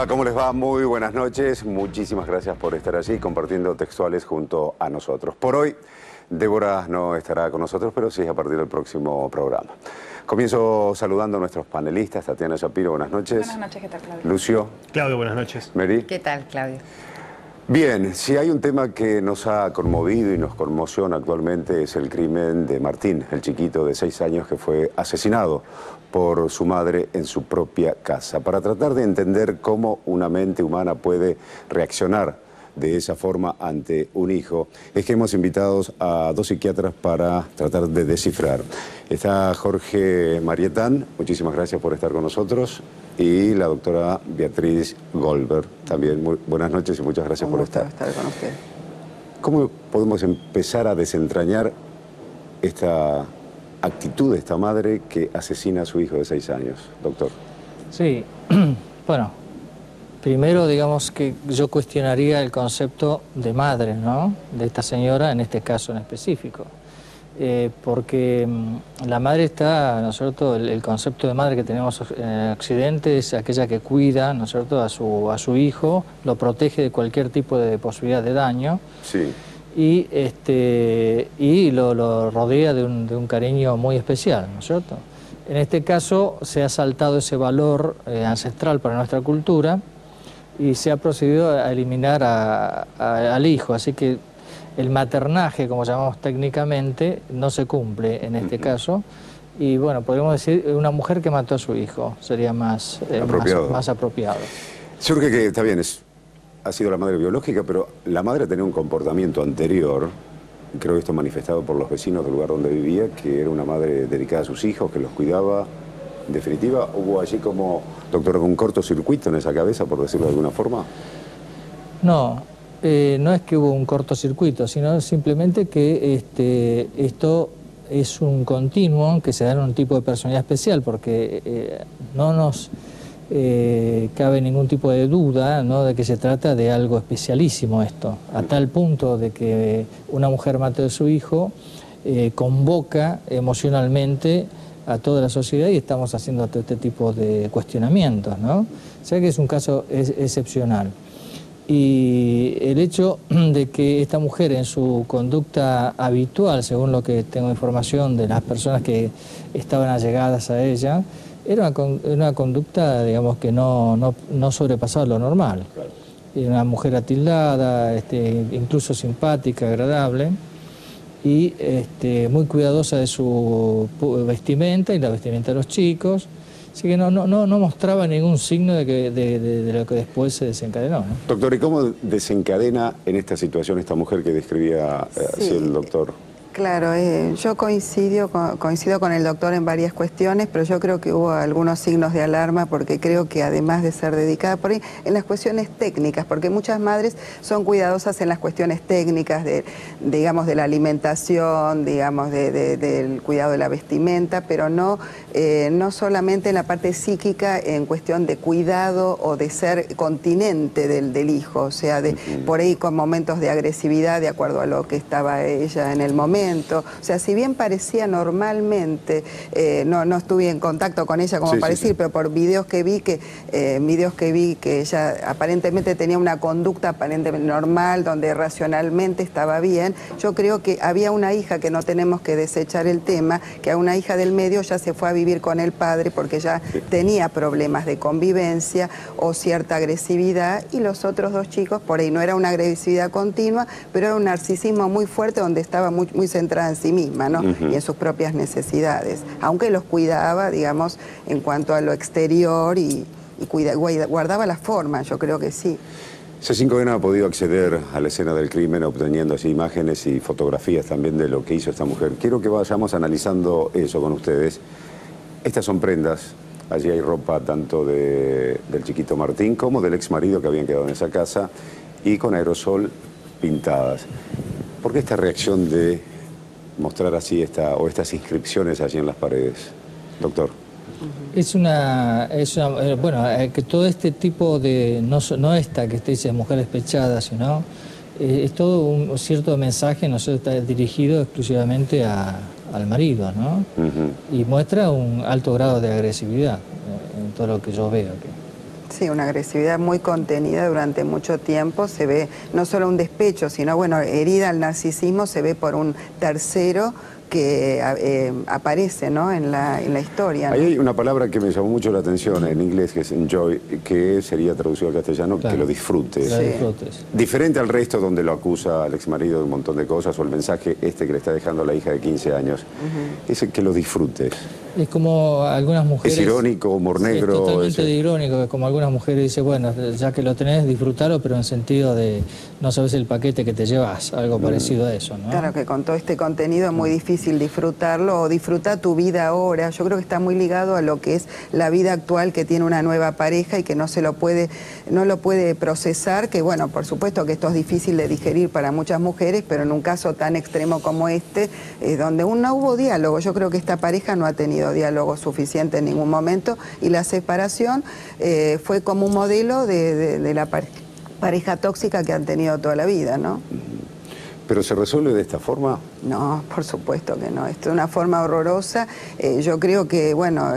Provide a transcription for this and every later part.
Hola, ¿cómo les va? Muy buenas noches. Muchísimas gracias por estar allí compartiendo textuales junto a nosotros. Por hoy, Débora no estará con nosotros, pero sí a partir del próximo programa. Comienzo saludando a nuestros panelistas. Tatiana Shapiro, buenas noches. Buenas noches, ¿qué tal, Claudio? Lucio. Claudio, buenas noches. Mary. ¿Qué tal, Claudio? Bien, si hay un tema que nos ha conmovido y nos conmociona actualmente es el crimen de Martín, el chiquito de 6 años que fue asesinado por su madre en su propia casa. Para tratar de entender cómo una mente humana puede reaccionar de esa forma ante un hijo, es que hemos invitado a 2 psiquiatras para tratar de descifrar. Está Jorge Marietán, muchísimas gracias por estar con nosotros, y la doctora Beatriz Goldberg, también buenas noches y muchas gracias por estar. Con usted. ¿Cómo podemos empezar a desentrañar esta actitud de esta madre que asesina a su hijo de 6 años, doctor? Sí, bueno, primero digamos que yo cuestionaría el concepto de madre, ¿no?, de esta señora en este caso en específico. Porque la madre está, ¿no es cierto?, el concepto de madre que tenemos en Occidente es aquella que cuida, ¿no es cierto?, a su hijo, lo protege de cualquier tipo de posibilidad de daño. Sí. Y lo rodea de un cariño muy especial, ¿no es cierto? En este caso se ha saltado ese valor ancestral para nuestra cultura y se ha procedido a eliminar al hijo, así que el maternaje, como llamamos técnicamente, no se cumple en este caso. Y bueno, podríamos decir una mujer que mató a su hijo, sería más apropiado. Surge que, está bien, ha sido la madre biológica, pero la madre tenía un comportamiento anterior, creo que esto manifestado por los vecinos del lugar donde vivía, que era una madre dedicada a sus hijos, que los cuidaba. En definitiva, ¿hubo allí como, doctor, un cortocircuito en esa cabeza, por decirlo de alguna forma? No. No es que hubo un cortocircuito, sino simplemente que esto es un continuo que se da en un tipo de personalidad especial, porque no nos cabe ningún tipo de duda, ¿no?, de que se trata de algo especialísimo esto, a tal punto de que una mujer mate a su hijo convoca emocionalmente a toda la sociedad y estamos haciendo todo este tipo de cuestionamientos, ¿no? O sea que es un caso excepcional. Y el hecho de que esta mujer en su conducta habitual, según lo que tengo información de las personas que estaban allegadas a ella, era una conducta, digamos, que no sobrepasaba lo normal. Era una mujer atildada, incluso simpática, agradable, y muy cuidadosa de su vestimenta y la vestimenta de los chicos. Así que no mostraba ningún signo de lo que después se desencadenó, ¿no? Doctor, ¿y cómo desencadena en esta situación esta mujer que describía así el doctor? Claro, yo coincido con el doctor en varias cuestiones, pero yo creo que hubo algunos signos de alarma porque creo que además de ser dedicada por ahí, en las cuestiones técnicas, porque muchas madres son cuidadosas en las cuestiones técnicas, digamos, de la alimentación, digamos, del cuidado de la vestimenta, pero no solamente en la parte psíquica en cuestión de cuidado o de ser continente del hijo, o sea, por ahí con momentos de agresividad de acuerdo a lo que estaba ella en el momento. O sea, si bien parecía normalmente, no estuve en contacto con ella como para decir, pero por videos que vi que ella aparentemente tenía una conducta aparentemente normal, donde racionalmente estaba bien, yo creo que había una hija, que no tenemos que desechar el tema, que a una hija del medio ya se fue a vivir con el padre porque ya tenía problemas de convivencia o cierta agresividad, y los otros 2 chicos, por ahí no era una agresividad continua, pero era un narcisismo muy fuerte donde estaba muy centrada en sí misma, ¿no? Y en sus propias necesidades, aunque los cuidaba, digamos, en cuanto a lo exterior y guardaba la forma, yo creo que sí. C5N ha podido acceder a la escena del crimen obteniendo así imágenes y fotografías también de lo que hizo esta mujer. Quiero que vayamos analizando eso con ustedes. Estas son prendas, allí hay ropa tanto del chiquito Martín como del ex marido que habían quedado en esa casa y con aerosol pintadas. ¿Por qué esta reacción de mostrar así estas inscripciones allí en las paredes, doctor? Bueno, que todo este tipo de, no esta que usted dice mujer despechada, sino es todo un cierto mensaje, no está dirigido exclusivamente al marido, ¿no? Y muestra un alto grado de agresividad en todo lo que yo veo aquí. Sí, una agresividad muy contenida durante mucho tiempo. Se ve no solo un despecho, sino, bueno, herida al narcisismo se ve por un tercero que aparece, ¿no?, en la historia, ¿no? Ahí hay una palabra que me llamó mucho la atención en inglés, que es enjoy, que sería traducido al castellano, claro, que lo disfrutes. Lo disfrutes. Diferente al resto donde lo acusa al exmarido de un montón de cosas, o el mensaje que le está dejando a la hija de 15 años, es que lo disfrutes. Es como algunas mujeres... Es irónico, humor negro. Es totalmente irónico, que como algunas mujeres dicen, bueno, ya que lo tenés, disfrutalo, pero en sentido de no sabes el paquete que te llevas, algo parecido a eso, ¿no? Claro, que con todo este contenido es muy difícil disfrutarlo, o disfrutar tu vida ahora. Yo creo que está muy ligado a lo que es la vida actual que tiene una nueva pareja y que no lo puede procesar, que bueno, por supuesto que esto es difícil de digerir para muchas mujeres, pero en un caso tan extremo como este, donde no hubo diálogo, yo creo que esta pareja no ha tenido diálogo suficiente en ningún momento, y la separación fue como un modelo de la pareja tóxica que han tenido toda la vida, ¿no? ¿Pero se resuelve de esta forma? No, por supuesto que no. Esto es una forma horrorosa. Yo creo que, bueno,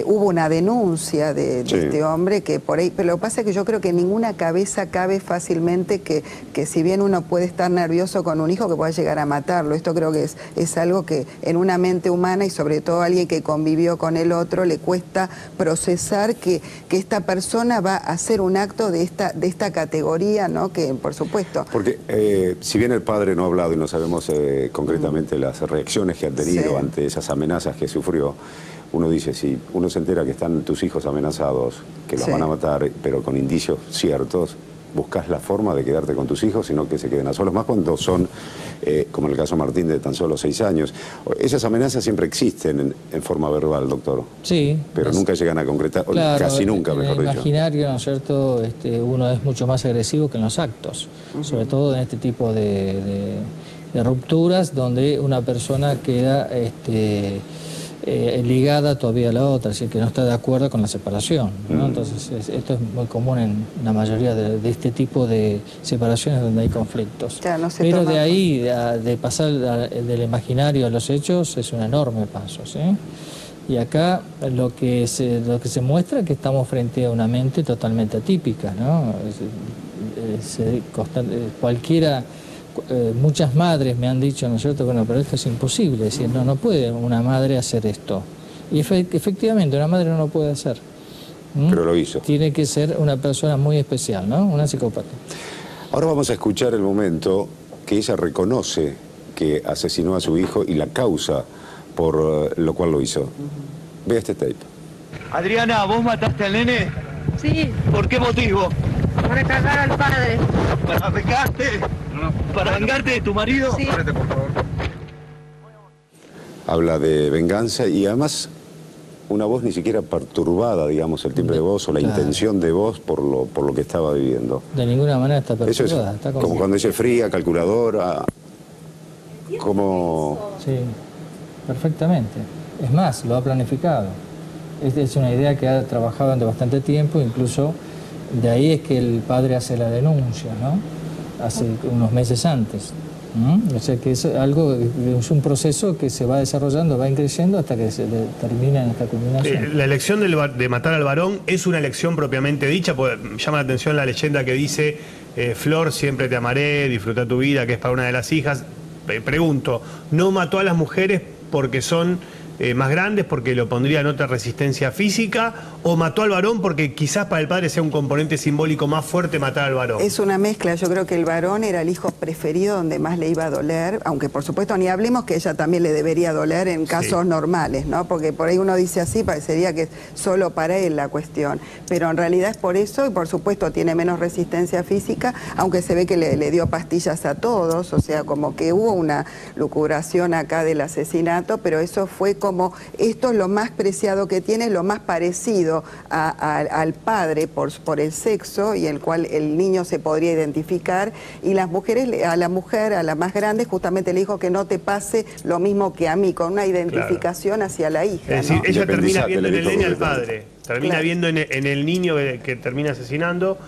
hubo una denuncia de este hombre que por ahí... Pero lo que pasa es que yo creo que en ninguna cabeza cabe fácilmente que si bien uno puede estar nervioso con un hijo, que pueda llegar a matarlo. Esto creo que es algo que en una mente humana, y sobre todo a alguien que convivió con el otro, le cuesta procesar que esta persona va a hacer un acto de esta categoría, ¿no? Que, por supuesto... Porque si bien el padre no ha hablado y no sabemos concretamente las reacciones que ha tenido ante esas amenazas que sufrió, uno dice, si uno se entera que están tus hijos amenazados, que los van a matar, pero con indicios ciertos, buscas la forma de quedarte con tus hijos, sino que se queden a solos, más cuando son, como en el caso de Martín, de tan solo 6 años. Esas amenazas siempre existen en forma verbal, doctor. Sí. Pero nunca llegan a concretar, claro, casi nunca, mejor dicho. En el imaginario, ¿no es cierto?, uno es mucho más agresivo que en los actos, sobre todo en este tipo de rupturas, donde una persona queda... ligada todavía a la otra, así que no está de acuerdo con la separación, ¿no? Entonces esto es muy común en la mayoría de este tipo de separaciones donde hay conflictos. Pero de ahí, de pasar del imaginario a los hechos, es un enorme paso, ¿sí? Y acá lo que se muestra es que estamos frente a una mente totalmente atípica, ¿no? Muchas madres me han dicho, ¿no es cierto?, bueno, pero esto es imposible, es decir, no puede una madre hacer esto. Y efectivamente, una madre no lo puede hacer. Pero lo hizo. Tiene que ser una persona muy especial, ¿no? Una psicópata. Ahora vamos a escuchar el momento que ella reconoce que asesinó a su hijo y la causa por lo cual lo hizo. Vea este tape. Adriana, ¿vos mataste al nene? Sí. ¿Por qué motivo? Por cagar al padre. ¿Para vengarte? ¿Para vengarte de tu marido? Sí. Párate, por favor. Habla de venganza y además una voz ni siquiera perturbada, digamos, el timbre de voz o la intención de voz por lo que estaba viviendo. De ninguna manera está perturbada. Eso es está como cuando dice fría, calculadora, como... Sí, perfectamente. Es más, lo ha planificado. Es una idea que ha trabajado durante bastante tiempo, incluso de ahí es que el padre hace la denuncia, ¿no? Hace unos meses antes. O sea que es un proceso que se va desarrollando, va creciendo hasta que se termina en esta culminación. La elección de matar al varón es una elección propiamente dicha, porque llama la atención la leyenda que dice Flor, siempre te amaré, disfruta tu vida, que es para una de las hijas. Pregunto, ¿no mató a las mujeres porque son más grandes, porque lo pondría en otra resistencia física, o mató al varón porque quizás para el padre sea un componente simbólico más fuerte matar al varón? Es una mezcla. Yo creo que el varón era el hijo preferido, donde más le iba a doler, aunque por supuesto ni hablemos que ella también le debería doler en casos normales, ¿no? Porque por ahí uno dice así, parecería que es solo para él la cuestión, pero en realidad es por eso, y por supuesto tiene menos resistencia física, aunque se ve que le dio pastillas a todos, o sea, como que hubo una lucubración acá del asesinato, pero eso fue como, esto es lo más preciado que tiene, lo más parecido al padre por el sexo, y el cual el niño se podría identificar, y las mujeres, a la mujer, a la más grande, justamente le dijo que no te pase lo mismo que a mí, con una identificación hacia la hija, es decir, ¿no? ella termina viendo en el nene al padre. Termina viendo en el niño que termina asesinando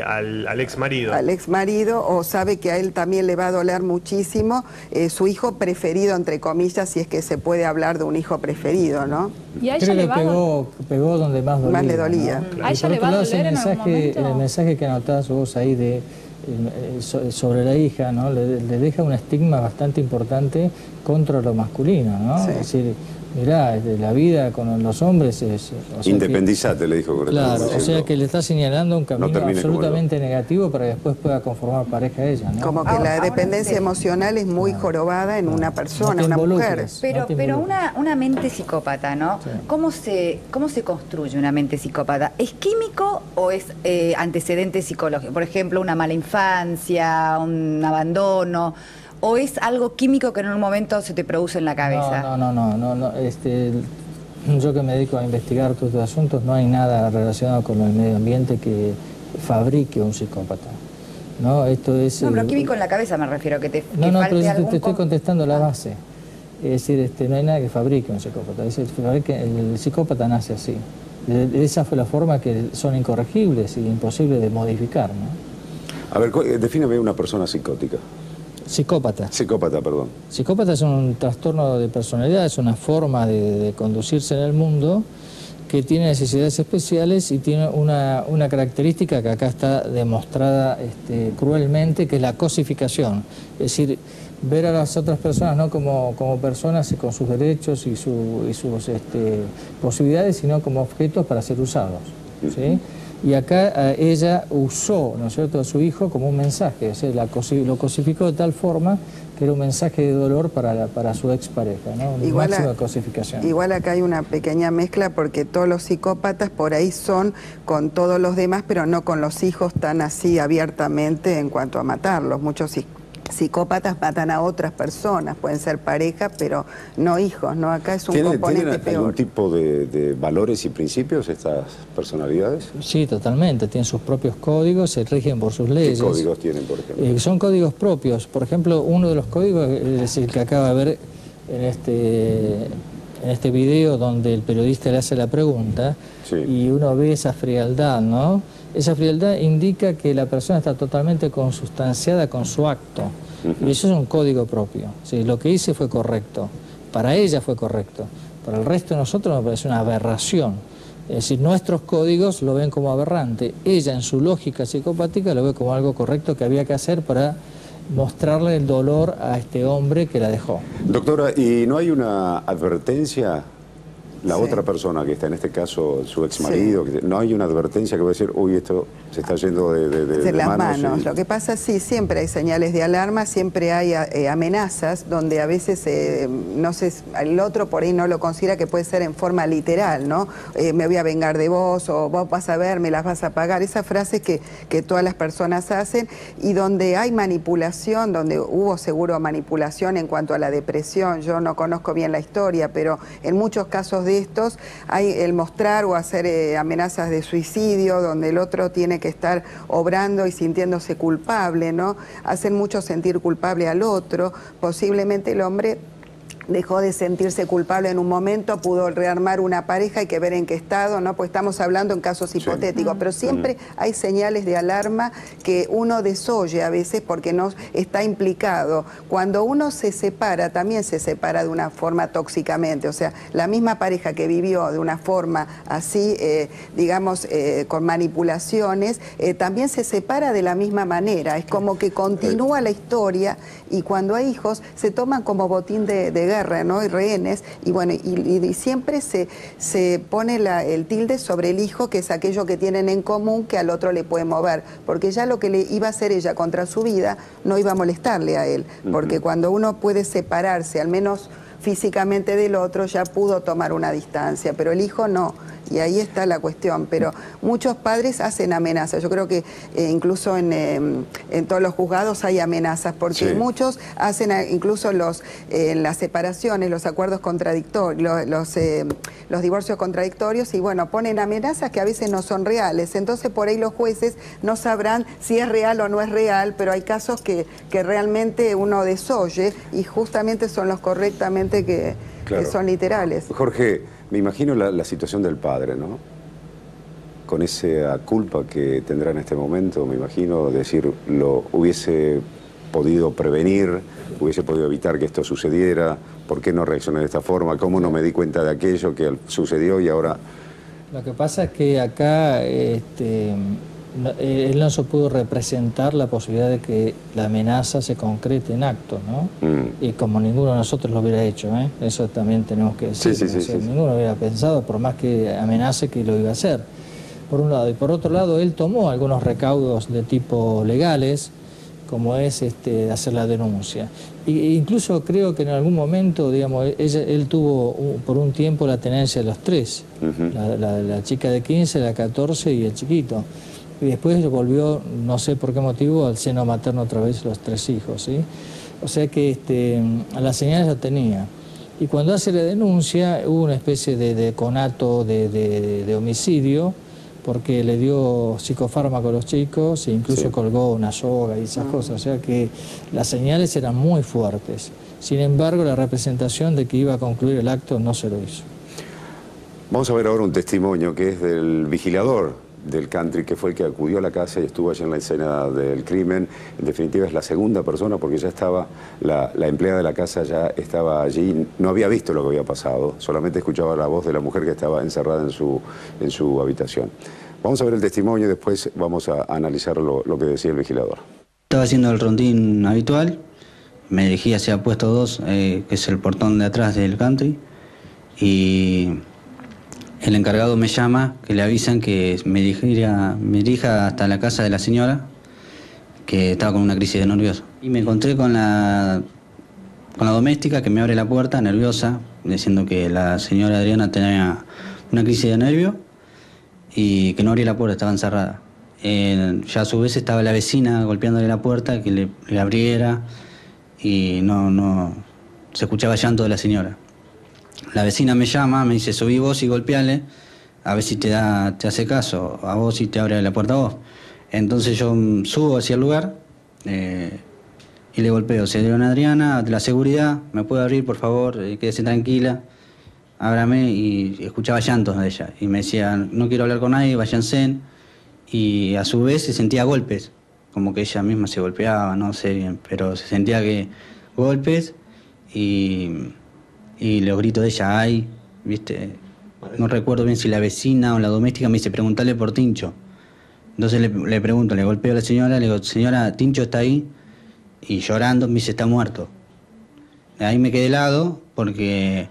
al ex marido. Al ex marido, o sabe que a él también le va a doler muchísimo su hijo preferido, entre comillas, si es que se puede hablar de un hijo preferido, ¿no? Y a ella le pegó donde más dolía. Más le dolía. ¿No? ¿A ella le va a doler en algún momento? El mensaje que anotás vos ahí sobre la hija, ¿no? Le deja un estigma bastante importante contra lo masculino, ¿no? Sí. Es decir, mirá, la vida con los hombres es... O sea Independizate, le dijo. Claro, o sea que le está señalando un camino absolutamente como negativo para que después pueda conformar pareja ella, ¿no? Como que la dependencia emocional es muy jorobada en una persona, una mujer. Pero una mente psicópata, ¿no? Sí. ¿Cómo se construye una mente psicópata? ¿Es químico o es antecedente psicológico? Por ejemplo, una mala infancia, un abandono... ¿O es algo químico que en un momento se te produce en la cabeza? No. Yo que me dedico a investigar todos estos asuntos, no hay nada relacionado con el medio ambiente que fabrique un psicópata. ¿No? Esto es... No, pero químico en la cabeza me refiero, que pero te estoy contestando la base. Es decir, no hay nada que fabrique un psicópata. El psicópata nace así. Esa fue la forma que son incorregibles y imposibles de modificar, ¿no? A ver, defíname una persona psicótica. Psicópata. Psicópata, perdón. Psicópata es un trastorno de personalidad, es una forma de conducirse en el mundo que tiene necesidades especiales y tiene una característica que acá está demostrada cruelmente, que es la cosificación. Es decir, ver a las otras personas no como personas con sus derechos y sus posibilidades, sino como objetos para ser usados, ¿sí? Y acá ella usó, ¿no es cierto?, a su hijo como un mensaje, o sea, lo cosificó de tal forma que era un mensaje de dolor para su expareja, ¿no? Máxima cosificación. Igual acá hay una pequeña mezcla porque todos los psicópatas por ahí son con todos los demás, pero no con los hijos tan así abiertamente en cuanto a matarlos. Muchos psicópatas matan a otras personas, pueden ser pareja, pero no hijos, ¿no? Acá es un componente peor. ¿Tienen algún tipo de valores y principios estas personalidades? Sí, totalmente. Tienen sus propios códigos, se rigen por sus leyes. ¿Qué códigos tienen, por ejemplo? Son códigos propios. Por ejemplo, uno de los códigos es el que acaba de ver en este video donde el periodista le hace la pregunta, sí, y uno ve esa frialdad, ¿no? Esa frialdad indica que la persona está totalmente consustanciada con su acto. Y eso es un código propio. ¿Sí? Lo que hice fue correcto. Para ella fue correcto. Para el resto de nosotros me parece una aberración. Es decir, nuestros códigos lo ven como aberrante. Ella, en su lógica psicopática, lo ve como algo correcto que había que hacer para mostrarle el dolor a este hombre que la dejó. Doctora, ¿y no hay una advertencia? La sí, otra persona que está, en este caso su ex marido, sí, no hay una advertencia que va a decir, uy, esto se está yendo de las manos. Y... Lo que pasa, sí, siempre hay señales de alarma, siempre hay amenazas donde a veces, no sé, el otro por ahí no lo considera, que puede ser en forma literal, ¿no? Me voy a vengar de vos, o vos vas a ver, me las vas a pagar. Esas frases que todas las personas hacen, y donde hay manipulación, donde hubo seguro manipulación en cuanto a la depresión. Yo no conozco bien la historia, pero en muchos casos de estos hay el mostrar o hacer amenazas de suicidio, donde el otro tiene que estar obrando y sintiéndose culpable, ¿no? Hacen mucho sentir culpable al otro. Posiblemente el hombre dejó de sentirse culpable en un momento, pudo rearmar una pareja, hay que ver en qué estado, ¿no? Pues estamos hablando en casos hipotéticos, pero siempre hay señales de alarma que uno desoye a veces porque no está implicado. Cuando uno se separa, también se separa de una forma tóxicamente, o sea, la misma pareja que vivió de una forma así, digamos, con manipulaciones, también se separa de la misma manera. Es como que continúa la historia, y cuando hay hijos se toman como botín de guerra, ¿no? Y rehenes, y bueno, y siempre se pone el tilde sobre el hijo, que es aquello que tienen en común que al otro le puede mover, porque ya lo que le iba a hacer ella contra su vida no iba a molestarle a él, porque cuando uno puede separarse, al menos físicamente, del otro, ya pudo tomar una distancia, pero el hijo no. Y ahí está la cuestión, pero muchos padres hacen amenazas. Yo creo que incluso en todos los juzgados hay amenazas, porque muchos hacen incluso en las separaciones, los acuerdos contradictorios, los divorcios contradictorios, y bueno, ponen amenazas que a veces no son reales. Entonces por ahí los jueces no sabrán si es real o no es real, pero hay casos que realmente uno desoye, y justamente son los correctamente que son literales. Jorge, me imagino la situación del padre, ¿no? con esa culpa que tendrá en este momento, me imagino, decir, lo hubiese podido prevenir, hubiese podido evitar que esto sucediera, ¿por qué no reaccioné de esta forma? ¿Cómo no me di cuenta de aquello que sucedió y ahora...? Lo que pasa es que acá él no se pudo representar la posibilidad de que la amenaza se concrete en actos, ¿no? Y como ninguno de nosotros lo hubiera hecho, ¿eh? Eso también tenemos que decir. Sí. Ninguno hubiera pensado, por más que amenace, que lo iba a hacer, por un lado. Y por otro lado, él tomó algunos recaudos de tipo legales, como es hacer la denuncia. Incluso creo que en algún momento, digamos, él tuvo por un tiempo la tenencia de los tres, la chica de 15, la 14 y el chiquito. Y después volvió, no sé por qué motivo, al seno materno otra vez los 3 hijos, ¿sí? O sea que las señales lo tenía. Y cuando hace la denuncia hubo una especie de conato de homicidio, porque le dio psicofármaco a los chicos e incluso colgó una soga y esas cosas. O sea que las señales eran muy fuertes. Sin embargo, la representación de que iba a concluir el acto no se lo hizo. Vamos a ver ahora un testimonio que es del vigilador del country, que fue el que acudió a la casa y estuvo allí en la escena del crimen. En definitiva es la segunda persona, porque ya estaba, la empleada de la casa ya estaba allí, no había visto lo que había pasado, solamente escuchaba la voz de la mujer que estaba encerrada en su habitación. Vamos a ver el testimonio y después vamos a analizar lo que decía el vigilador. Estaba haciendo el rondín habitual, me dirigí hacia puesto 2, que es el portón de atrás del country, y el encargado me llama, que le avisan que me dirija hasta la casa de la señora, que estaba con una crisis de nervioso. Y me encontré con la doméstica, que me abre la puerta, nerviosa, diciendo que la señora Adriana tenía una crisis de nervio y que no abría la puerta, estaba encerrada. Ya a su vez estaba la vecina golpeándole la puerta, que le abriera, y no se escuchaba llanto de la señora. La vecina me llama, me dice, subí vos y golpeale, a ver si te hace caso, a vos y te abre la puerta a vos. Entonces yo subo hacia el lugar y le golpeo. Se dieron a Adriana, de la seguridad, ¿me puede abrir, por favor? Quédese tranquila, ábrame. Y escuchaba llantos de ella. Y me decía, no quiero hablar con nadie, váyanse. Y a su vez se sentía golpes, como que ella misma se golpeaba, no sé bien, pero se sentía que golpes y los gritos de ella, ay, ¿viste? No recuerdo bien si la vecina o la doméstica me dice, preguntale por Tincho. Entonces le pregunto, le golpeo a la señora, le digo, señora, ¿Tincho está ahí? Y llorando me dice, está muerto. Ahí me quedé de lado porque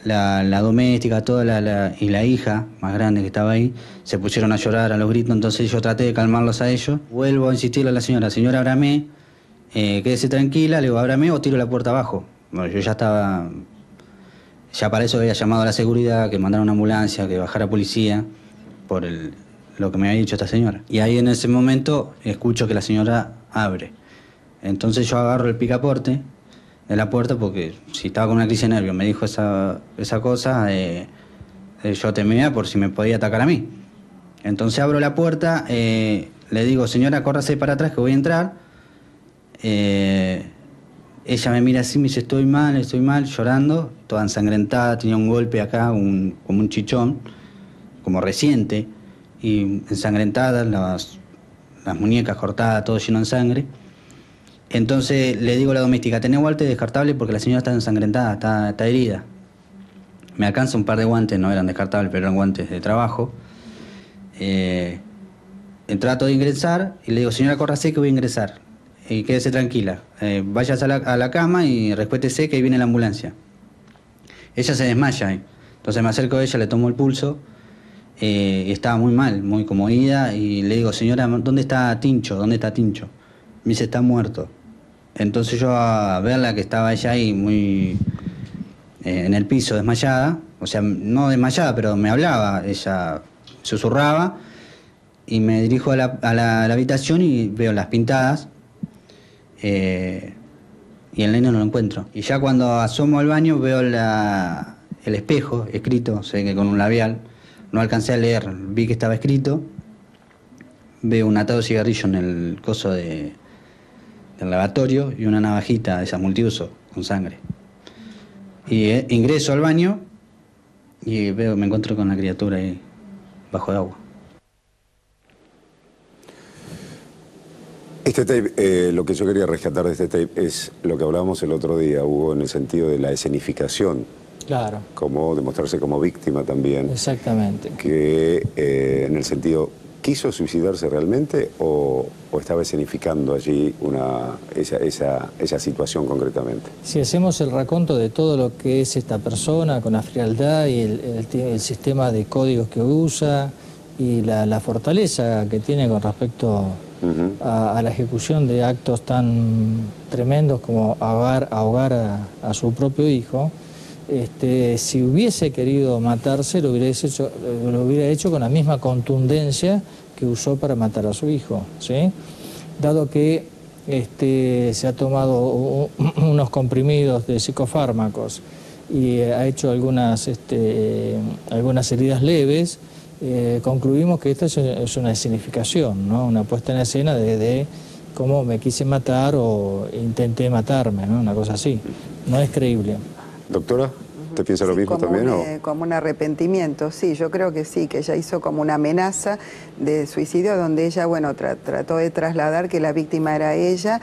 la doméstica y la hija más grande que estaba ahí se pusieron a llorar a los gritos, entonces yo traté de calmarlos a ellos. Vuelvo a insistirle a la señora, ábrame, quédese tranquila, le digo, ábrame o tiro la puerta abajo. Bueno, yo ya estaba, ya para eso había llamado a la seguridad, que mandara una ambulancia, que bajara policía, por lo que me había dicho esta señora. Y ahí en ese momento escucho que la señora abre. Entonces yo agarro el picaporte de la puerta, porque si estaba con una crisis de nervios, me dijo esa cosa, yo temía por si me podía atacar a mí. Entonces abro la puerta, le digo, señora, córrase para atrás que voy a entrar. Ella me mira así, me dice, estoy mal, llorando, toda ensangrentada, tenía un golpe acá, como un chichón, como reciente, y ensangrentada, las muñecas cortadas, todo lleno de sangre. Entonces le digo a la doméstica, ¿tenés guantes descartables? Porque la señora está ensangrentada, está herida. Me alcanza un par de guantes, no eran descartables, pero eran guantes de trabajo. Trato de ingresar y le digo, señora, córrase que voy a ingresar. Y quédese tranquila, váyase a la cama y respétese que ahí viene la ambulancia. Ella se desmaya, entonces me acerco a ella, le tomo el pulso, y estaba muy mal, muy conmovida, y le digo, señora, ¿dónde está Tincho? Me dice, está muerto. Entonces yo, a verla que estaba ella ahí muy en el piso, desmayada, o sea, no desmayada, pero me hablaba, ella susurraba, y me dirijo a la habitación y veo las pintadas, y el nene no lo encuentro. Y ya cuando asomo al baño veo el espejo escrito, sé que con un labial, no alcancé a leer, vi que estaba escrito, veo un atado de cigarrillo en el coso del lavatorio y una navajita de esas multiuso con sangre. Y ingreso al baño y me encuentro con la criatura ahí bajo el agua. Este tape, lo que yo quería rescatar de este tape es lo que hablábamos el otro día, Hugo, en el sentido de la escenificación. Claro. Como demostrarse como víctima también. Exactamente. Que en el sentido, ¿quiso suicidarse realmente o estaba escenificando allí esa situación concretamente? Si hacemos el raconto de todo lo que es esta persona, con la frialdad y el sistema de códigos que usa y la fortaleza que tiene con respecto a la ejecución de actos tan tremendos como ahogar a su propio hijo, si hubiese querido matarse lo hubiera hecho con la misma contundencia que usó para matar a su hijo, ¿sí? Dado que se ha tomado unos comprimidos de psicofármacos y ha hecho algunas heridas leves, concluimos que esta es una escenificación, ¿no? Una puesta en escena de cómo me quise matar o intenté matarme, ¿no? Una cosa así. No es creíble. Doctora, ¿te piensa lo mismo también? Como un arrepentimiento, sí, yo creo que sí, que ella hizo como una amenaza de suicidio donde ella, bueno, trató de trasladar que la víctima era ella.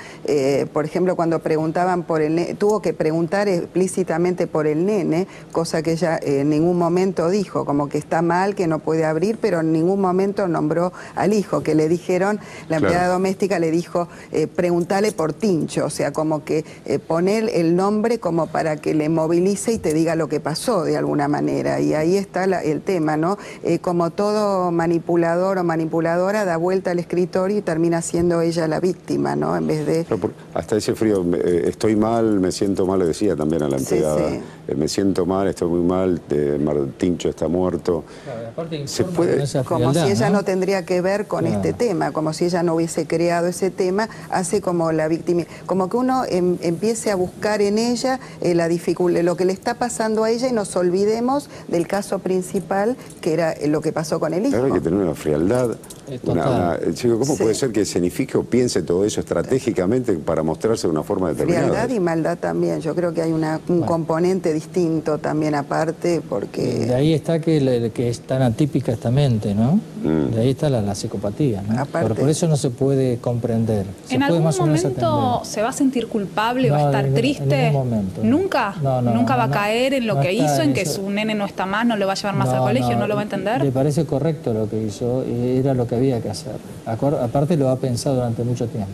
Por ejemplo, cuando preguntaban por el nene, tuvo que preguntar explícitamente por el nene, cosa que ella en ningún momento dijo, como que está mal, que no puede abrir, pero en ningún momento nombró al hijo, que le dijeron, la empleada doméstica le dijo, preguntale por Tincho, o sea, como que poner el nombre como para que le movilice y te diga lo que pasó de alguna manera, y ahí está el tema, ¿no? Como todo manipulador o manipuladora da vuelta al escritorio y termina siendo ella la víctima, ¿no? En vez de... Hasta ese frío, estoy mal, me siento mal, le decía también a la empleada, sí. Me siento mal, estoy muy mal, Tincho está muerto. Claro, aparte se puede... Como si ella no tendría que ver con este tema, como si ella no hubiese creado ese tema, hace como la víctima, como que uno empiece a buscar en ella la dificultad, lo que le está pasando a ella y nos olvidemos del caso principal, que era lo que pasó con el hijo. Claro, hay que tener una frialdad. ¿Cómo puede ser que escenifique o piense todo eso estratégicamente para mostrarse de una forma determinada? Frialdad y maldad también. Yo creo que hay un componente distinto también aparte, porque... De ahí está que es tan atípica esta mente, ¿no? De ahí está la psicopatía, ¿no? Aparte, por eso no se puede comprender. ¿En algún momento se va a sentir culpable, va a estar triste? En ningún momento. ¿Nunca? ¿Nunca va a caer en lo que hizo, en que eso. Su nene no está más, no lo va a llevar más al colegio, no lo va a entender? Le parece correcto lo que hizo, era lo que había que hacer. Aparte lo ha pensado durante mucho tiempo.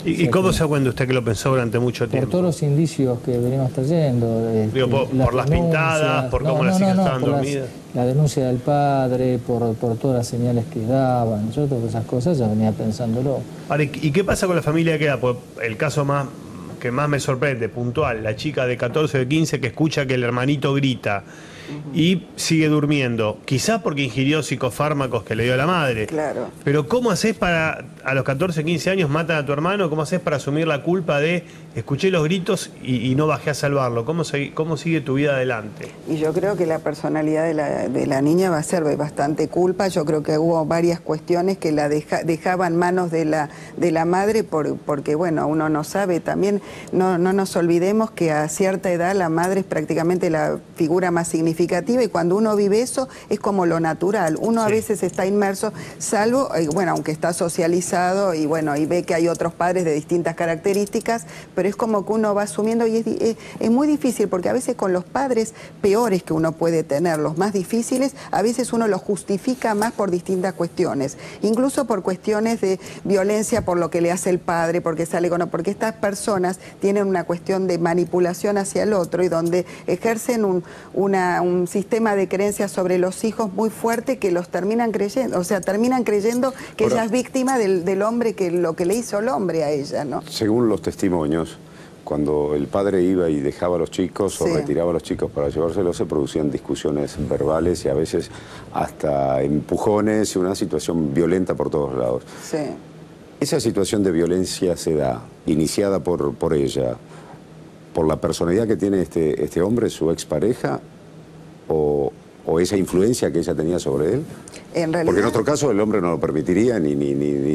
¿Y cómo se da cuenta usted que lo pensó durante mucho tiempo? Por todos los indicios que venimos trayendo. Digo, por las pintadas, por cómo las hijas estaban dormidas. La denuncia del padre, por todas las señales que daban. Yo todas esas cosas ya venía pensándolo. Ahora, ¿y qué pasa con la familia que da? Pues el caso que más me sorprende, puntual, la chica de 14 o de 15 que escucha que el hermanito grita y sigue durmiendo, quizás porque ingirió psicofármacos que le dio a la madre. Claro. Pero ¿cómo haces para, a los 14, 15 años matan a tu hermano? ¿Cómo haces para asumir la culpa de escuché los gritos y no bajé a salvarlo? ¿Cómo sigue tu vida adelante? Y yo creo que la personalidad de la niña va a ser de bastante culpa. Yo creo que hubo varias cuestiones que la dejaban manos de la madre porque, bueno, uno no sabe. También no nos olvidemos que a cierta edad la madre es prácticamente la figura más significativa y cuando uno vive eso es como lo natural. Uno a veces está inmerso, salvo, bueno, aunque está socializado y bueno, y ve que hay otros padres de distintas características, pero es como que uno va asumiendo y es muy difícil porque a veces con los padres peores que uno puede tener, los más difíciles, a veces uno los justifica más por distintas cuestiones, incluso por cuestiones de violencia por lo que le hace el padre, porque sale con... porque estas personas tienen una cuestión de manipulación hacia el otro y donde ejercen un sistema de creencias sobre los hijos muy fuerte que los terminan creyendo, o sea, terminan creyendo que ella es víctima del hombre, que lo que le hizo el hombre a ella, ¿no? Según los testimonios, cuando el padre iba y dejaba a los chicos o retiraba a los chicos para llevárselos, se producían discusiones verbales y a veces hasta empujones y una situación violenta por todos lados. Sí. Esa situación de violencia se da, iniciada por ella, por la personalidad que tiene este hombre, su expareja, o o esa influencia que ella tenía sobre él? En realidad, porque en otro caso el hombre no lo permitiría ni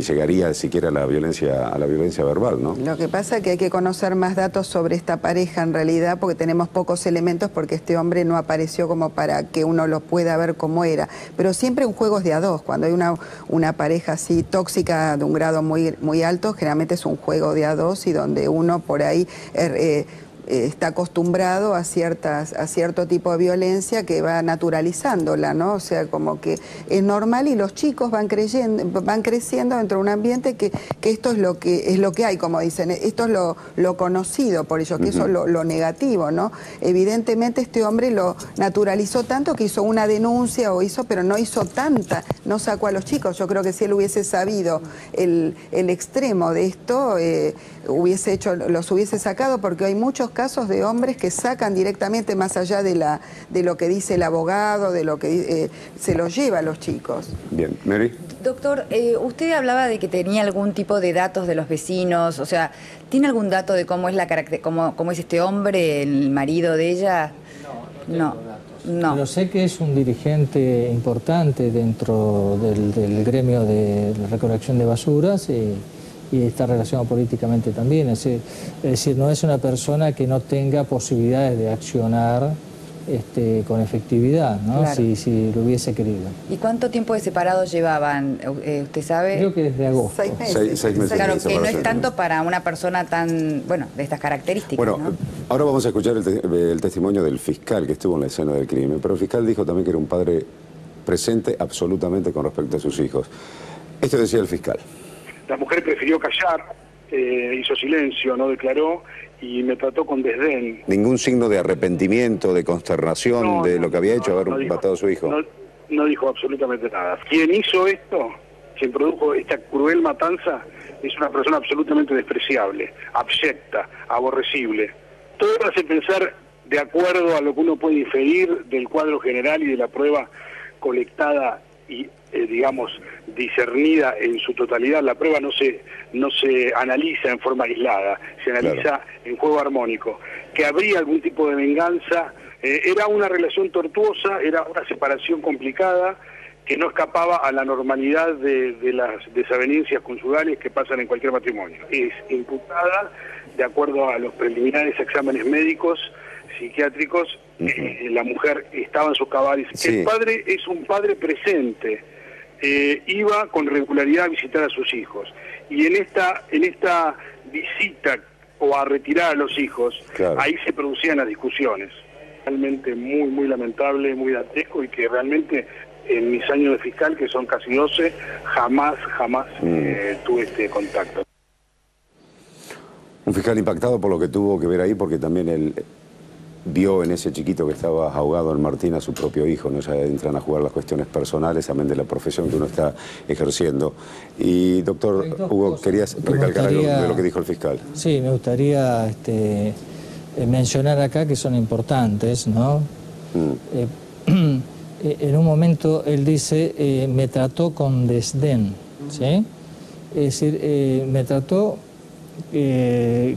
llegaría siquiera a la violencia verbal, ¿no? lo que pasa es que hay que conocer más datos sobre esta pareja en realidad, porque tenemos pocos elementos, porque este hombre no apareció como para que uno lo pueda ver cómo era. Pero siempre un juego es de a dos. Cuando hay una pareja así tóxica de un grado muy alto, generalmente es un juego de a dos y donde uno por ahí está acostumbrado a cierto tipo de violencia que va naturalizándola, ¿no? O sea, como que es normal y los chicos van creciendo dentro de un ambiente que esto es lo que hay, como dicen, esto es lo conocido por ellos, que eso es lo negativo, ¿no? Evidentemente este hombre lo naturalizó tanto que hizo una denuncia pero no hizo tanta, no sacó a los chicos. Yo creo que si él hubiese sabido el extremo de esto, los hubiese sacado, porque hay muchos casos de hombres que sacan directamente más allá de lo que dice el abogado, de lo que se los lleva a los chicos. Bien, Mary. Doctor, usted hablaba de que tenía algún tipo de datos de los vecinos, o sea, ¿tiene algún dato de cómo es cómo es este hombre, el marido de ella? No. Pero sé que es un dirigente importante dentro del gremio de recolección de basuras y está relacionado políticamente también. Es decir, no es una persona que no tenga posibilidades de accionar con efectividad, ¿no? Claro. Si lo hubiese querido. ¿Y cuánto tiempo de separados llevaban? ¿Usted sabe? Creo que desde agosto. 6 meses. 6 meses. Claro, de que no es separación. tanto para una persona tan, de estas características, Bueno, ¿no? ahora vamos a escuchar el testimonio del fiscal que estuvo en la escena del crimen, pero el fiscal dijo también que era un padre presente absolutamente con respecto a sus hijos. Esto decía el fiscal. La mujer prefirió callar, hizo silencio, no declaró y me trató con desdén. Ningún signo de arrepentimiento, de consternación de lo que había hecho, haber matado a su hijo. No dijo absolutamente nada. Quien hizo esto, quien produjo esta cruel matanza, es una persona absolutamente despreciable, abyecta, aborrecible. Todo hace pensar, de acuerdo a lo que uno puede inferir del cuadro general y de la prueba colectada y discernida en su totalidad. La prueba no se analiza en forma aislada, se analiza en juego armónico. Que habría algún tipo de venganza, era una relación tortuosa, era una separación complicada, que no escapaba a la normalidad de las desavenencias conyugales que pasan en cualquier matrimonio. Es imputada, de acuerdo a los preliminares exámenes médicos, psiquiátricos, la mujer estaba en sus cabales. Sí. El padre es un padre presente, iba con regularidad a visitar a sus hijos, y en esta visita o a retirar a los hijos, ahí se producían las discusiones. Realmente muy, muy lamentable, muy dantesco, y que realmente en mis años de fiscal, que son casi 12, jamás tuve este contacto. Un fiscal impactado por lo que tuvo que ver ahí, porque también él vio en ese chiquito que estaba ahogado en Martín a su propio hijo, ¿no? Ya entran a jugar las cuestiones personales, también de la profesión que uno está ejerciendo. Y doctor Hugo, ¿querías recalcar algo de lo que dijo el fiscal? Sí, me gustaría mencionar acá que son importantes, ¿no? En un momento él dice, me trató con desdén, ¿sí? Es decir, me trató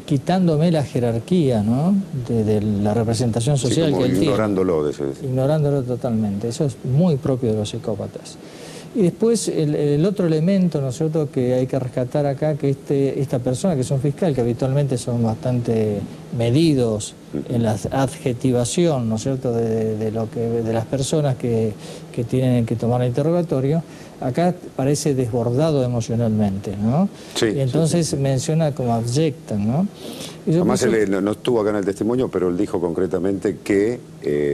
quitándome la jerarquía, ¿no? de la representación social que él tiene. Ignorándolo totalmente. Eso es muy propio de los psicópatas. Y después el otro elemento, ¿no es cierto?, que hay que rescatar acá, que esta persona, que es un fiscal, que habitualmente son bastante medidos en la adjetivación, ¿no es cierto?, de las personas que tienen que tomar el interrogatorio, acá parece desbordado emocionalmente, ¿no? Sí, y entonces menciona como abyecta, ¿no? Además él no estuvo acá en el testimonio, pero él dijo concretamente que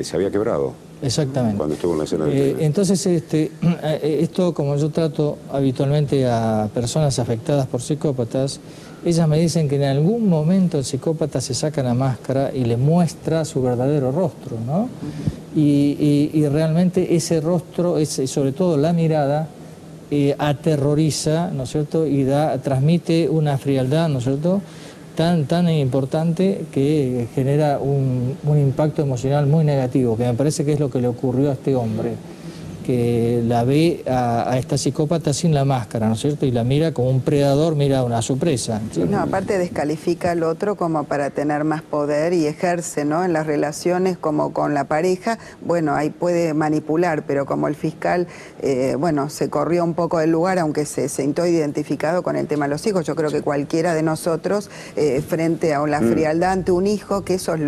se había quebrado. Exactamente. Cuando estuvo en la escena del entonces, esto, como yo trato habitualmente a personas afectadas por psicópatas, ellas me dicen que en algún momento el psicópata se saca la máscara y le muestra su verdadero rostro, ¿no? Y realmente ese rostro, sobre todo la mirada, aterroriza, ¿no es cierto?, y transmite una frialdad, ¿no es cierto?, tan importante que genera un impacto emocional muy negativo, que me parece que es lo que le ocurrió a este hombre. que la ve a esta psicópata sin la máscara, ¿no es cierto? Y la mira como un predador mira a su presa. ¿Sí? No, aparte descalifica al otro como para tener más poder y ejerce, ¿no? En las relaciones como con la pareja, bueno, ahí puede manipular, pero como el fiscal, bueno, se corrió un poco del lugar, aunque se sintió identificado con el tema de los hijos. Yo creo que cualquiera de nosotros, frente a la frialdad ante un hijo, que eso es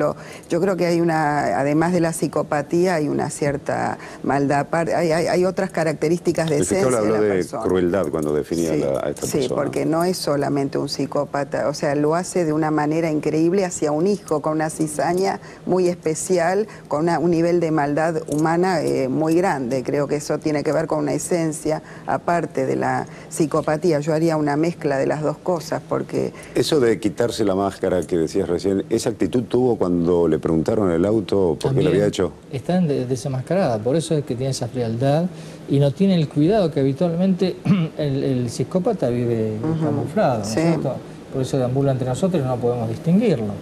yo creo que hay además de la psicopatía, hay una cierta maldad. Hay otras características de esencia de la persona. El fiscal habló de crueldad cuando definía a esta persona. Sí, porque no es solamente un psicópata, o sea, lo hace de una manera increíble hacia un hijo, con una cizaña muy especial, con un nivel de maldad humana muy grande. Creo que eso tiene que ver con una esencia, aparte de la psicopatía. Yo haría una mezcla de las dos cosas, porque... Eso de quitarse la máscara que decías recién, ¿esa actitud tuvo cuando le preguntaron en el auto por qué lo había hecho? Está desenmascarada, por eso es que tiene esa frialdad y no tiene el cuidado que habitualmente el psicópata vive camuflado, ¿no es cierto? Por eso deambula entre nosotros y no podemos distinguirlo.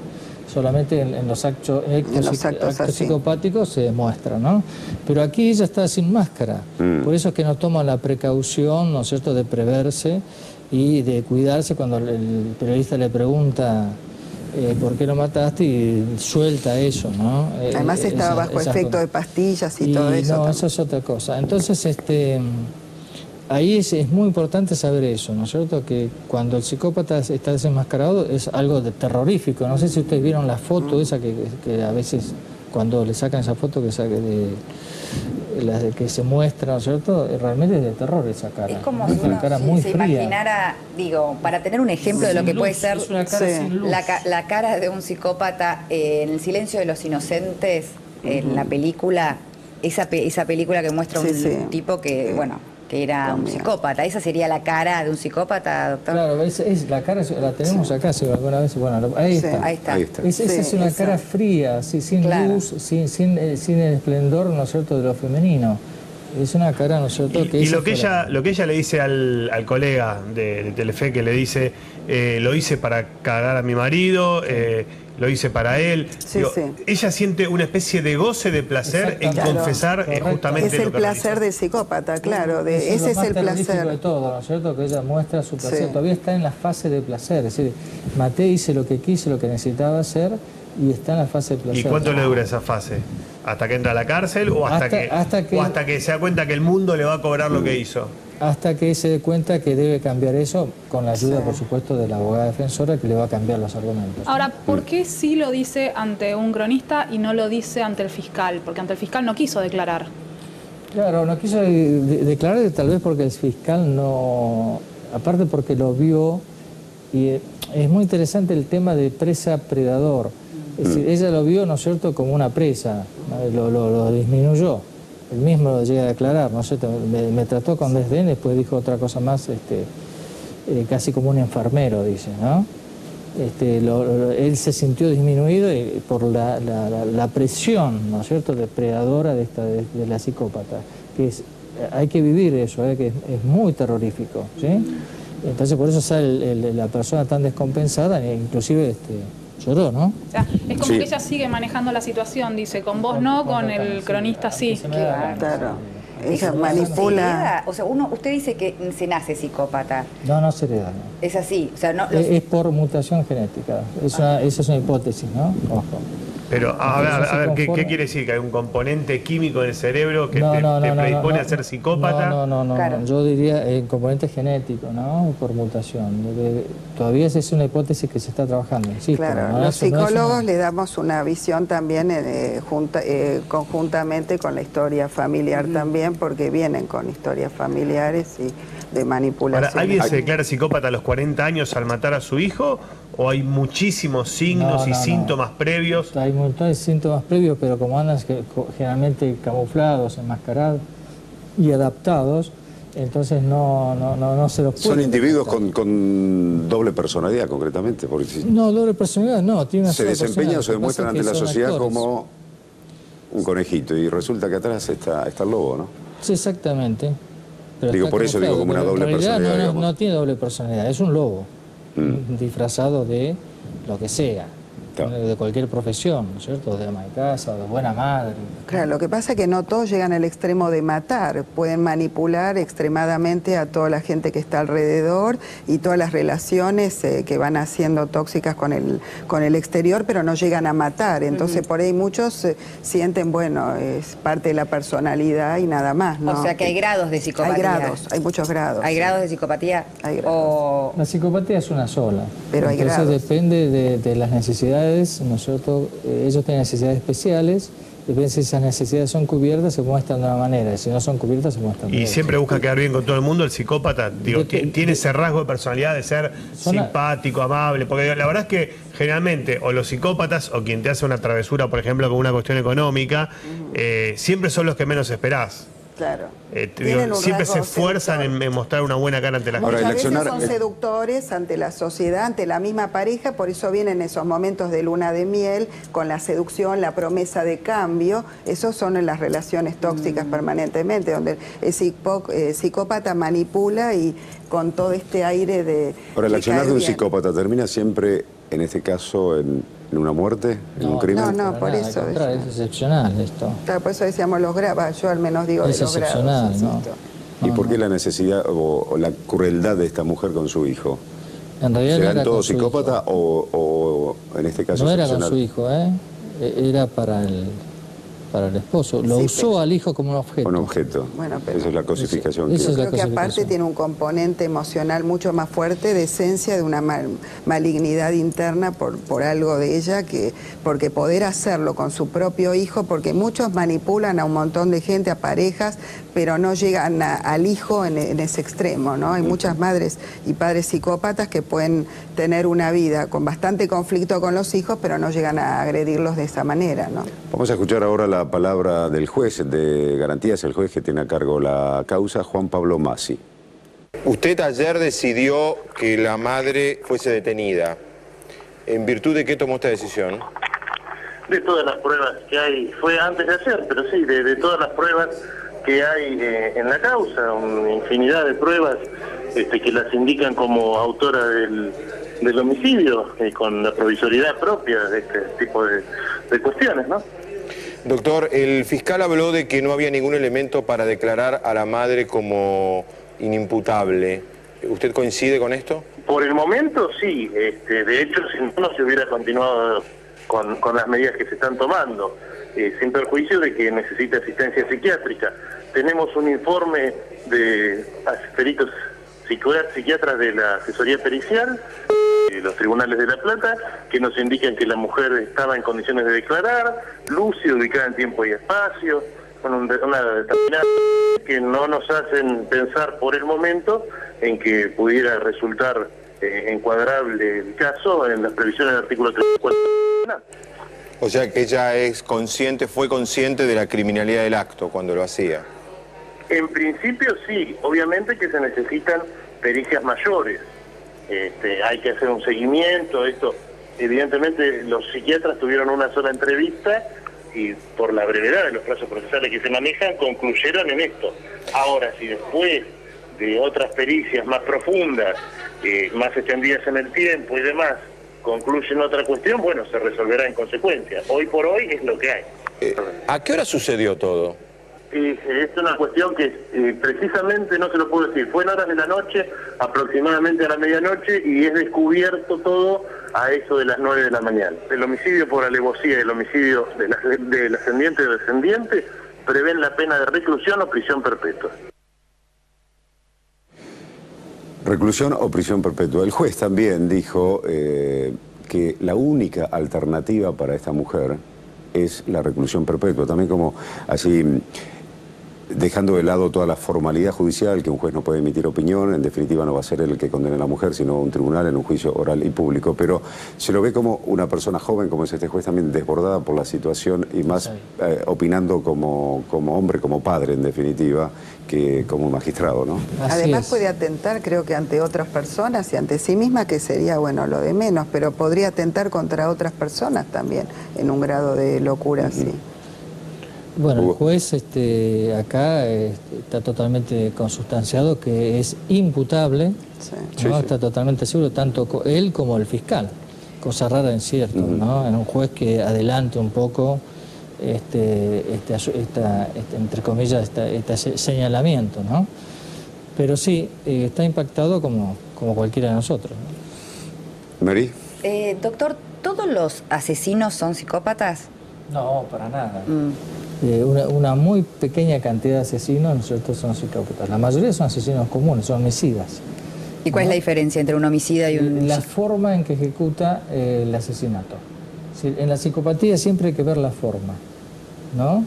Solamente en los actos psicopáticos se demuestra, ¿no? Pero aquí ella está sin máscara, por eso es que no toma la precaución, ¿no es cierto?, de preverse y de cuidarse cuando el periodista le pregunta ¿por qué lo mataste? Y suelta eso, ¿no? Además estaba bajo efecto de pastillas y todo eso. No, también. eso es otra cosa. Entonces, ahí es muy importante saber eso, ¿no es cierto? Que cuando el psicópata está desenmascarado es algo terrorífico. No sé si ustedes vieron la foto esa que a veces cuando le sacan esa foto que se muestra, ¿no es cierto? Realmente es de terror esa cara. Es como si uno cara muy se fría. Imaginara, digo, para tener un ejemplo de lo que puede ser es una cara sin luz. La cara de un psicópata en El silencio de los inocentes, en la película, esa película que muestra un tipo que, bueno, que era un psicópata. ¿Esa sería la cara de un psicópata, doctor? Claro, la cara la tenemos acá, si alguna vez, bueno, ahí está. Esa es una cara fría, sin luz, sin el esplendor, ¿no es cierto?, de lo femenino. Es una cara, ¿no es cierto? Y lo que ella le dice al colega de Telefe, que le dice, lo hice para cagar a mi marido, lo hice para él. Ella siente una especie de goce, de placer en confesar justamente es el lo que placer del psicópata, claro. Ese es el placer de todo, ¿no es cierto? Que ella muestra su placer. Todavía está en la fase de placer. Es decir, maté, hice lo que quise, lo que necesitaba hacer y está en la fase de placer. ¿Y cuánto le dura esa fase? ¿Hasta que entra a la cárcel o hasta que se da cuenta que el mundo le va a cobrar lo que hizo? Hasta que se dé cuenta que debe cambiar eso, con la ayuda, por supuesto, de la abogada defensora, que le va a cambiar los argumentos. Ahora, ¿por qué sí lo dice ante un cronista y no lo dice ante el fiscal? Porque ante el fiscal no quiso declarar. Claro, no quiso declarar, tal vez porque el fiscal no... Aparte porque lo vio, y es muy interesante el tema de presa-predador. Es decir, ella lo vio, ¿no es cierto?, como una presa, lo disminuyó. Él mismo lo llega a declarar, ¿no es cierto? Me trató con desdén, después dijo otra cosa más, casi como un enfermero, dice, ¿no? Él se sintió disminuido por la presión, ¿no es cierto?, depredadora de la psicópata, que hay que vivir eso, que es muy terrorífico, ¿sí? Entonces por eso sale la persona tan descompensada, e inclusive lloró, ¿no? O sea, es como que ella sigue manejando la situación, dice, con vos no, con el cronista sí. Claro. Ella manipula. O sea, usted dice que se nace psicópata. No se hereda, no. Es así, o sea, no. Es por mutación genética. Esa es una hipótesis, ¿no? Ojo. Pero, a ver, ¿qué quiere decir? ¿Que hay un componente químico en el cerebro que te predispone a ser psicópata? No. Yo diría componente genético, ¿no? Por mutación. Todavía es una hipótesis que se está trabajando. Insisto, claro, los psicólogos le damos una visión también conjuntamente con la historia familiar también, porque vienen con historias familiares y de manipulación. Ahora, ¿alguien se declara psicópata a los 40 años al matar a su hijo? ¿O hay muchísimos signos y síntomas previos? Hay muchos síntomas previos, pero como andan generalmente camuflados, enmascarados y adaptados, entonces no se los puede. Son individuos con doble personalidad, concretamente. Porque no, doble personalidad no. Tiene una se desempeñan o se demuestran ante la sociedad actores. Como un conejito y resulta que atrás está el lobo, ¿no? Sí, exactamente. Pero digo, por eso digo como una doble personalidad. No tiene doble personalidad, es un lobo disfrazado de lo que sea. Claro. de cualquier profesión, ¿no es cierto? De ama de casa, de buena madre. Claro, lo que pasa es que no todos llegan al extremo de matar, pueden manipular extremadamente a toda la gente que está alrededor y todas las relaciones que van haciendo tóxicas con el exterior, pero no llegan a matar. Entonces por ahí muchos sienten, bueno, es parte de la personalidad y nada más, ¿no? O sea que hay grados de psicopatía. Hay grados, hay muchos grados. ¿Hay grados de psicopatía? Hay grados. La psicopatía es una sola. Pero hay Entonces grados. depende de las necesidades, ¿no es cierto? Ellos tienen necesidades especiales, depende si esas necesidades son cubiertas, se muestran de una manera, y si no son cubiertas, se muestran de Y otra. siempre busca quedar bien con todo el mundo. El psicópata, digo, tiene ese rasgo de personalidad de ser simpático, amable, porque digo, la verdad es que generalmente o los psicópatas o quien te hace una travesura, por ejemplo, con una cuestión económica, siempre son los que menos esperás. Claro. Digo, siempre se esfuerzan en mostrar una buena cara ante la gente. Muchas veces son seductores ante la sociedad, ante la misma pareja, por eso vienen esos momentos de luna de miel, con la seducción, la promesa de cambio. Esos son las relaciones tóxicas permanentemente, donde el psicópata manipula y con todo este aire de... Ahora, el de accionar caer de un bien. psicópata termina siempre, en este caso, en una muerte, en un crimen. No, por eso. Al contrario, es excepcional esto. Claro, por eso decíamos los grados, yo al menos digo Es de los grados. excepcional, ¿no? ¿Y por qué la necesidad o la crueldad de esta mujer con su hijo? En realidad no ¿Serán era con todos su psicópatas o en este caso No era con excepcional? su hijo, era para el esposo. Lo usó al hijo como un objeto. Un objeto. Bueno, pero esa es la cosificación. Esa es la Creo que aparte cosificación. tiene un componente emocional mucho más fuerte de esencia de una malignidad interna por algo de ella, porque poder hacerlo con su propio hijo, porque muchos manipulan a un montón de gente, a parejas, pero no llegan al hijo en ese extremo, ¿no? Hay muchas madres y padres psicópatas que pueden tener una vida con bastante conflicto con los hijos, pero no llegan a agredirlos de esa manera, ¿no? Vamos a escuchar ahora la palabra del juez de garantías, el juez que tiene a cargo la causa, Juan Pablo Masi. Usted ayer decidió que la madre fuese detenida. ¿En virtud de qué tomó esta decisión? De todas las pruebas que hay, fue antes de ayer, pero sí, de todas las pruebas que hay en la causa, una infinidad de pruebas que las indican como autora del homicidio, con la provisoriedad propia de este tipo de cuestiones, ¿no? Doctor, el fiscal habló de que no había ningún elemento para declarar a la madre como inimputable. ¿Usted coincide con esto? Por el momento sí, de hecho si no se hubiera continuado con las medidas que se están tomando, sin perjuicio de que necesita asistencia psiquiátrica. Tenemos un informe de peritos psiquiatras de la asesoría pericial, los tribunales de La Plata, que nos indican que la mujer estaba en condiciones de declarar, lúcida, ubicada en tiempo y espacio, con una determinada que no nos hacen pensar por el momento en que pudiera resultar encuadrable el caso en las previsiones del artículo 34. O sea que ella es consciente, fue consciente de la criminalidad del acto cuando lo hacía. En principio sí, obviamente que se necesitan pericias mayores. Hay que hacer un seguimiento, esto, evidentemente los psiquiatras tuvieron una sola entrevista y por la brevedad de los plazos procesales que se manejan, concluyeron en esto. Ahora, si después de otras pericias más profundas, más extendidas en el tiempo y demás, concluyen otra cuestión, bueno, se resolverá en consecuencia. Hoy por hoy es lo que hay. ¿A qué hora sucedió todo? Es una cuestión que precisamente no se lo puedo decir. Fue en horas de la noche, aproximadamente a la medianoche, y es descubierto todo a eso de las 9 de la mañana. El homicidio por alevosía y el homicidio del ascendiente o descendiente prevén la pena de reclusión o prisión perpetua. Reclusión o prisión perpetua. El juez también dijo que la única alternativa para esta mujer es la reclusión perpetua. También como así, dejando de lado toda la formalidad judicial, que un juez no puede emitir opinión, en definitiva no va a ser él el que condene a la mujer, sino un tribunal en un juicio oral y público, pero se lo ve como una persona joven, como es este juez, también desbordada por la situación y más opinando como hombre, como padre en definitiva, que como magistrado, ¿no? Además puede atentar, creo que ante otras personas y ante sí misma, que sería, bueno, lo de menos, pero podría atentar contra otras personas también, en un grado de locura así. Bueno, el juez acá está totalmente consustanciado que es imputable, ¿no? Está totalmente seguro, tanto él como el fiscal. cosa rara en cierto, ¿no? En un juez que adelante un poco entre comillas, este señalamiento, ¿no? Pero sí, está impactado como cualquiera de nosotros, ¿no? Mary. Doctor, ¿todos los asesinos son psicópatas? No, para nada. Una muy pequeña cantidad de asesinos, ¿no es cierto?, son psicópatas. La mayoría son asesinos comunes, son homicidas. ¿Y cuál es la diferencia entre un homicida y un...? La forma en que ejecuta el asesinato. En la psicopatía siempre hay que ver la forma, ¿no?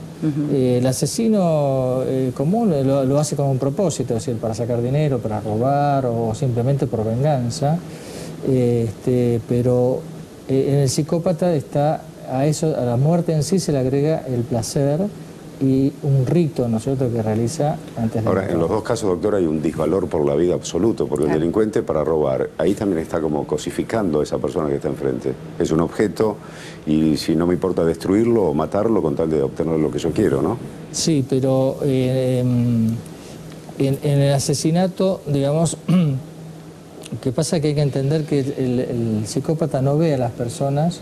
El asesino común lo hace con un propósito, es decir, para sacar dinero, para robar o simplemente por venganza. Pero en el psicópata está a la muerte en sí se le agrega el placer y un rito, ¿no es cierto?, que realiza antes de... Ahora, en los dos casos, doctor, hay un disvalor por la vida absoluto, porque el delincuente para robar, ahí también está como cosificando a esa persona que está enfrente. Es un objeto y si no me importa destruirlo o matarlo con tal de obtener lo que yo quiero, ¿no? Sí, pero en el asesinato, digamos, que pasa que hay que entender que el psicópata no ve a las personas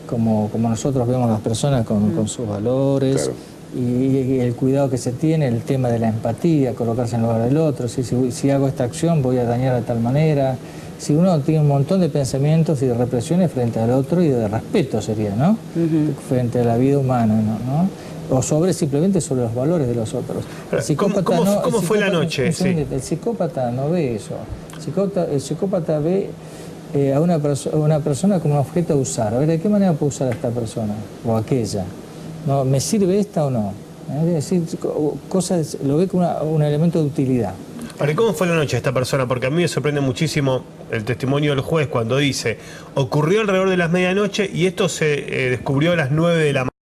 como nosotros vemos a las personas con sus valores. Claro. Y el cuidado que se tiene, el tema de la empatía, colocarse en el lugar del otro, si hago esta acción voy a dañar de tal manera. Si uno tiene un montón de pensamientos y de represiones frente al otro y de respeto sería, ¿no? Frente a la vida humana, ¿no? O simplemente sobre los valores de los otros. El psicópata ¿Cómo fue la noche? El psicópata no ve eso. El psicópata ve a una persona como un objeto a usar. A ver, ¿de qué manera puedo usar a esta persona o aquella? ¿No? ¿Me sirve esta o no? Es decir, lo ve como un elemento de utilidad. Ahora, ¿cómo fue la noche de esta persona? Porque a mí me sorprende muchísimo el testimonio del juez cuando dice, ocurrió alrededor de las medianoche y esto se descubrió a las 9 de la mañana.